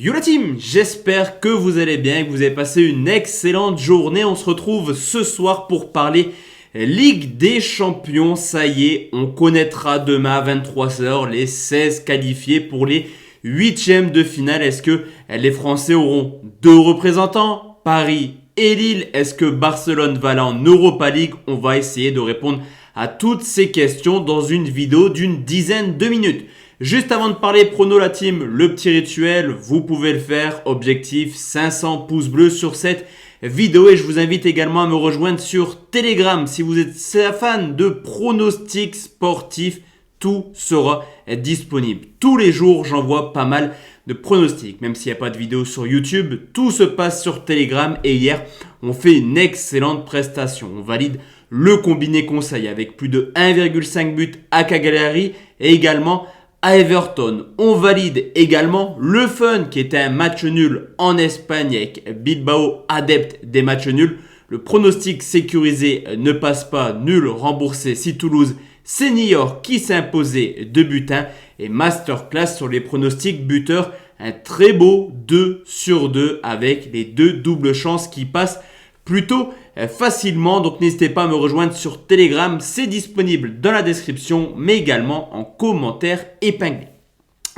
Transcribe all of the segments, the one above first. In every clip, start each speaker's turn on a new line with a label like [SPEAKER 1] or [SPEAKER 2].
[SPEAKER 1] Yo la team, j'espère que vous allez bien, que vous avez passé une excellente journée. On se retrouve ce soir pour parler Ligue des Champions. Ça y est, on connaîtra demain à 23h les 16 qualifiés pour les 8e de finale. Est-ce que les Français auront 2 représentants, Paris et Lille? Est-ce que Barcelone va aller en Europa League? On va essayer de répondre à toutes ces questions dans une vidéo d'une dizaine de minutes. Juste avant de parler prono la team, le petit rituel, vous pouvez le faire. Objectif 500 pouces bleus sur cette vidéo et je vous invite également à me rejoindre sur Telegram. Si vous êtes fan de pronostics sportifs, tout sera disponible. Tous les jours, j'envoie pas mal de pronostics. Même s'il n'y a pas de vidéo sur YouTube, tout se passe sur Telegram et hier, on fait une excellente prestation. On valide le combiné conseil avec plus de 1,5 but à Cagliari et également à Everton. On valide également le fun qui était un match nul en Espagne avec Bilbao, adepte des matchs nuls. Le pronostic sécurisé ne passe pas, nul remboursé si Toulouse c'est New York qui s'est imposé 2 buts 1 et masterclass sur les pronostics buteurs. Un très beau 2 sur 2 avec les 2 doubles chances qui passent plutôt facilement. Donc n'hésitez pas à me rejoindre sur Telegram. C'est disponible dans la description mais également en commentaire épinglé.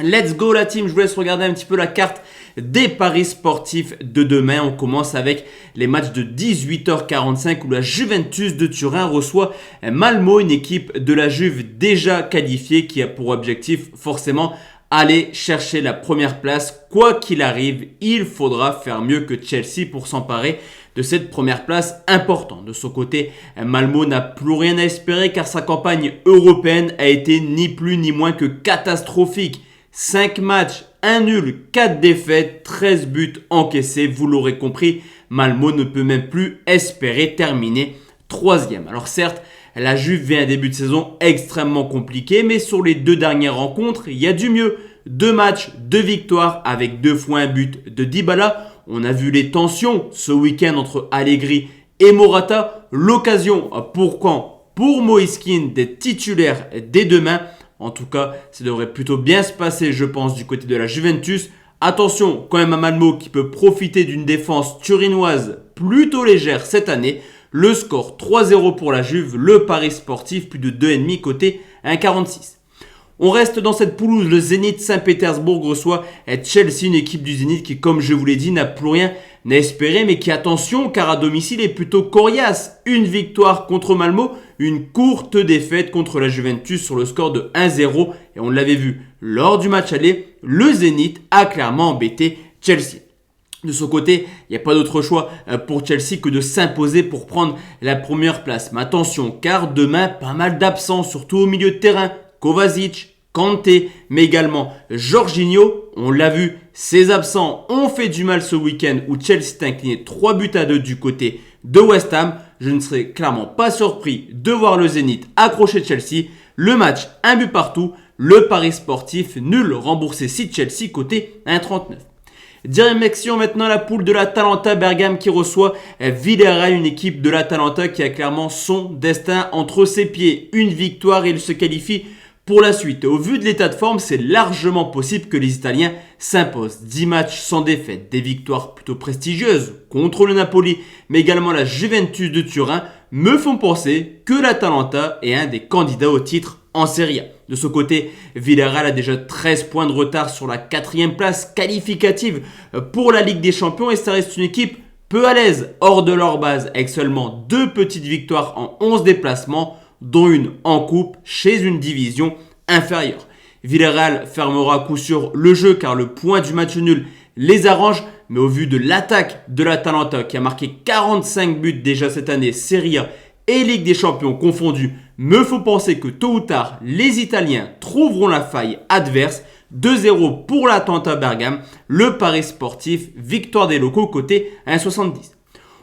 [SPEAKER 1] Let's go la team, je vous laisse regarder un petit peu la carte des paris sportifs de demain. On commence avec les matchs de 18h45 où la Juventus de Turin reçoit Malmo, une équipe de la Juve déjà qualifiée qui a pour objectif forcément aller chercher la première place. Quoi qu'il arrive, il faudra faire mieux que Chelsea pour s'emparer de cette première place importante. De son côté, Malmo n'a plus rien à espérer car sa campagne européenne a été ni plus ni moins que catastrophique. 5 matchs, 1 nul, 4 défaites, 13 buts encaissés. Vous l'aurez compris, Malmo ne peut même plus espérer terminer 3e. Alors certes, la Juve vient un début de saison extrêmement compliqué, mais sur les 2 dernières rencontres, il y a du mieux. 2 matchs, 2 victoires avec 2 fois un but de Dybala. On a vu les tensions ce week-end entre Allegri et Morata. L'occasion pour Moïse Kean d'être titulaire dès demain. En tout cas, ça devrait plutôt bien se passer, je pense, du côté de la Juventus. Attention quand même à Malmo qui peut profiter d'une défense turinoise plutôt légère cette année. Le score 3-0 pour la Juve, le pari sportif plus de 2,5 côté 1,46. On reste dans cette poule où le Zénith Saint-Pétersbourg reçoit Chelsea, une équipe du Zénith qui, comme je vous l'ai dit, n'a plus rien à espérer, mais qui, attention, car à domicile est plutôt coriace. Une victoire contre Malmo, une courte défaite contre la Juventus sur le score de 1-0. Et on l'avait vu lors du match aller, le Zénith a clairement embêté Chelsea. De son côté, il n'y a pas d'autre choix pour Chelsea que de s'imposer pour prendre la première place. Mais attention, car demain, pas mal d'absents, surtout au milieu de terrain. Kovacic, Kanté, mais également Jorginho. On l'a vu, ces absents ont fait du mal ce week-end où Chelsea est incliné 3-2 du côté de West Ham. Je ne serais clairement pas surpris de voir le Zénith accrocher Chelsea. Le match, 1 but partout. Le pari sportif nul remboursé si Chelsea côté 1,39. Direction maintenant la poule de l'Atalanta Bergame qui reçoit Villarreal, une équipe de l'Atalanta qui a clairement son destin entre ses pieds. Une victoire et il se qualifie pour la suite. Au vu de l'état de forme, c'est largement possible que les Italiens s'imposent. 10 matchs sans défaite, des victoires plutôt prestigieuses contre le Napoli, mais également la Juventus de Turin me font penser que l'Atalanta est un des candidats au titre en Serie A. De ce côté, Villarreal a déjà 13 points de retard sur la 4e place qualificative pour la Ligue des Champions et ça reste une équipe peu à l'aise hors de leur base avec seulement 2 petites victoires en 11 déplacements dont une en coupe chez une division inférieure. Villarreal fermera à coup sûr le jeu car le point du match nul les arrange, mais au vu de l'attaque de l'Atalanta qui a marqué 45 buts déjà cette année, Serie A et Ligue des Champions confondus, me faut penser que tôt ou tard, les Italiens trouveront la faille adverse. 2-0 pour l'Atalanta Bergame, le pari sportif, victoire des locaux côté 1,70.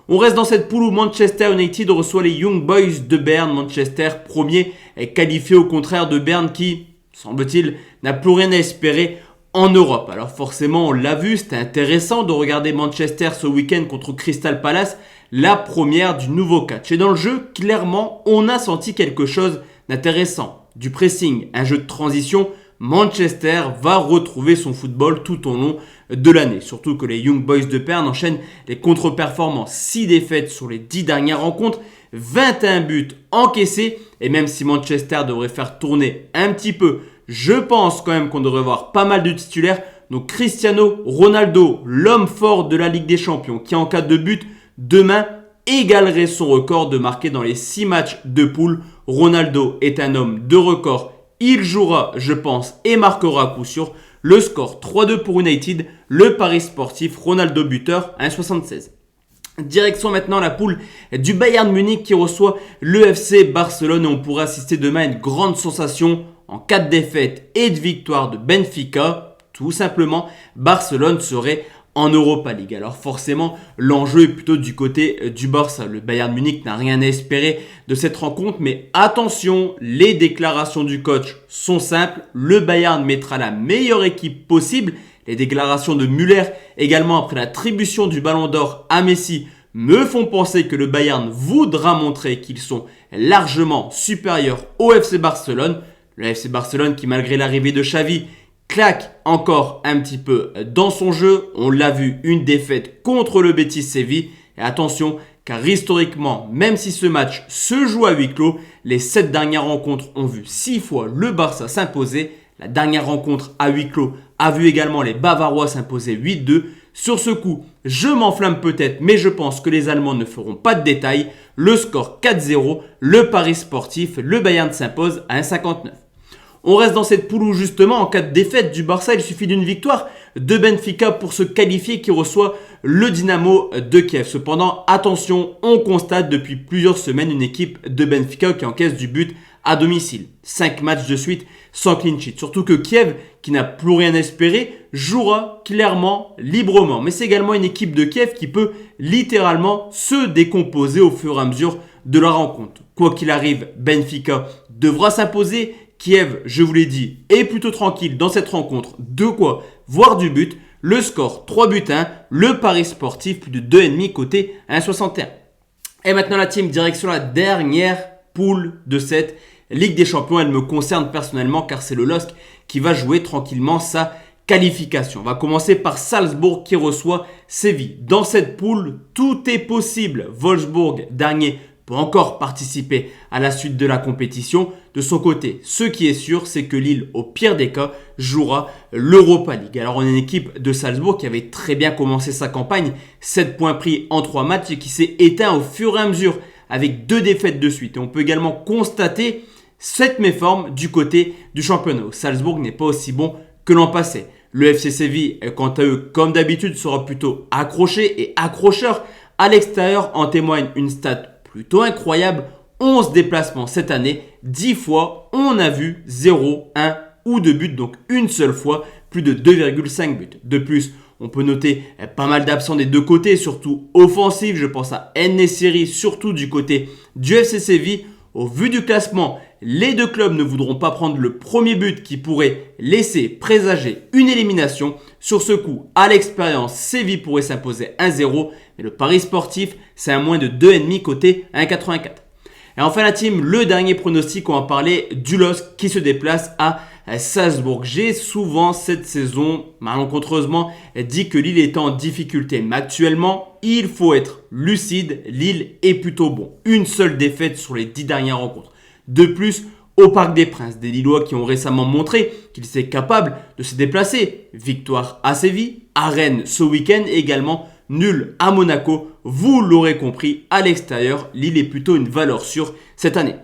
[SPEAKER 1] On reste dans cette poule où Manchester United reçoit les Young Boys de Berne. Manchester premier est qualifié au contraire de Berne qui, semble-t-il, n'a plus rien à espérer en Europe. Alors forcément, on l'a vu, c'était intéressant de regarder Manchester ce week-end contre Crystal Palace, la première du nouveau catch. Et dans le jeu, clairement, on a senti quelque chose d'intéressant. Du pressing, un jeu de transition Manchester va retrouver son football tout au long de l'année. Surtout que les Young Boys de Pernes enchaînent les contre-performances. 6 défaites sur les 10 dernières rencontres, 21 buts encaissés. Et même si Manchester devrait faire tourner un petit peu, je pense quand même qu'on devrait voir pas mal de titulaires. Donc Cristiano Ronaldo, l'homme fort de la Ligue des Champions, qui en cas de but, demain égalerait son record de marquer dans les 6 matchs de poule. Ronaldo est un homme de record. Il jouera, je pense, et marquera à coup sûr. Le score 3-2 pour United, le pari sportif Ronaldo buteur 1,76. Direction maintenant la poule du Bayern Munich qui reçoit le FC Barcelone et on pourrait assister demain à une grande sensation en cas de défaite et de victoire de Benfica. Tout simplement, Barcelone serait en Europa League. Alors forcément, l'enjeu est plutôt du côté du Barça. Le Bayern Munich n'a rien à espérer de cette rencontre, mais attention, les déclarations du coach sont simples. Le Bayern mettra la meilleure équipe possible. Les déclarations de Müller, également après l'attribution du Ballon d'Or à Messi, me font penser que le Bayern voudra montrer qu'ils sont largement supérieurs au FC Barcelone. Le FC Barcelone qui, malgré l'arrivée de Xavi, claque encore un petit peu dans son jeu. On l'a vu, une défaite contre le Betis Séville. Et attention, car historiquement, même si ce match se joue à huis clos, les 7 dernières rencontres ont vu 6 fois le Barça s'imposer. La dernière rencontre à huis clos a vu également les Bavarois s'imposer 8-2. Sur ce coup, je m'enflamme peut-être, mais je pense que les Allemands ne feront pas de détails. Le score 4-0, le pari sportif, le Bayern s'impose à 1,59. On reste dans cette poule où justement, en cas de défaite du Barça, il suffit d'une victoire de Benfica pour se qualifier qui reçoit le Dynamo de Kiev. Cependant, attention, on constate depuis plusieurs semaines une équipe de Benfica qui encaisse du but à domicile. 5 matchs de suite sans clean sheet. Surtout que Kiev, qui n'a plus rien à espérer, jouera clairement librement. Mais c'est également une équipe de Kiev qui peut littéralement se décomposer au fur et à mesure de la rencontre. Quoi qu'il arrive, Benfica devra s'imposer. Kiev, je vous l'ai dit, est plutôt tranquille dans cette rencontre. De quoi voir du but. Le score 3 buts 1. Le pari sportif plus de 2,5 côté 1,61. Et maintenant la team, direction la dernière poule de cette Ligue des Champions. Elle me concerne personnellement car c'est le LOSC qui va jouer tranquillement sa qualification. On va commencer par Salzbourg qui reçoit Séville. Dans cette poule, tout est possible. Wolfsburg, dernier, peut encore participer à la suite de la compétition. De son côté, ce qui est sûr, c'est que Lille, au pire des cas, jouera l'Europa League. Alors on a une équipe de Salzbourg qui avait très bien commencé sa campagne, 7 points pris en 3 matchs et qui s'est éteint au fur et à mesure avec 2 défaites de suite. Et on peut également constater cette méforme du côté du championnat. Salzbourg n'est pas aussi bon que l'an passé. Le FC Séville, quant à eux, comme d'habitude, sera plutôt accroché et accrocheur. À l'extérieur, en témoigne une stat plutôt incroyable, 11 déplacements cette année, 10 fois, on a vu 0, 1 ou 2 buts, donc une seule fois, plus de 2,5 buts. De plus, on peut noter pas mal d'absents des deux côtés, surtout offensifs, je pense à En-Nesyri, surtout du côté du FC Séville. Au vu du classement, les deux clubs ne voudront pas prendre le premier but qui pourrait laisser présager une élimination. Sur ce coup, à l'expérience, Séville pourrait s'imposer 1-0, mais le pari sportif, c'est un moins de 2,5 côté 1,84. Et enfin la team, le dernier pronostic, on va parler du LOSC qui se déplace à Salzbourg. J'ai souvent cette saison, malencontreusement, dit que Lille était en difficulté. Mais actuellement, il faut être lucide, Lille est plutôt bon. Une seule défaite sur les 10 dernières rencontres. De plus, au Parc des Princes, des Lillois qui ont récemment montré qu'ils étaient capables de se déplacer. Victoire à Séville, à Rennes ce week-end et également nul à Monaco. Vous l'aurez compris, à l'extérieur, Lille est plutôt une valeur sûre cette année.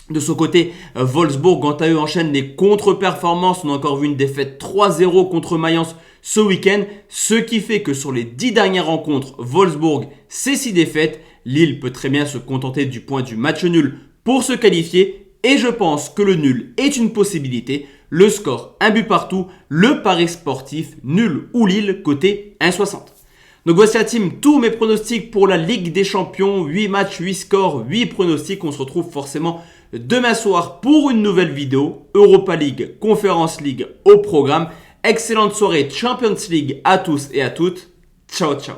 [SPEAKER 1] De son côté, Wolfsburg, quant à eux, enchaîne les contre-performances. On a encore vu une défaite 3-0 contre Mayence ce week-end. Ce qui fait que sur les 10 dernières rencontres, Wolfsburg, c'est 6 défaites. Lille peut très bien se contenter du point du match nul pour se qualifier. Et je pense que le nul est une possibilité. Le score, un but partout. Le pari sportif, nul ou Lille, côté 1,60. Donc voici la team, tous mes pronostics pour la Ligue des Champions. 8 matchs, 8 scores, 8 pronostics. On se retrouve forcément demain soir pour une nouvelle vidéo. Europa League, Conference League au programme. Excellente soirée Champions League à tous et à toutes. Ciao, ciao.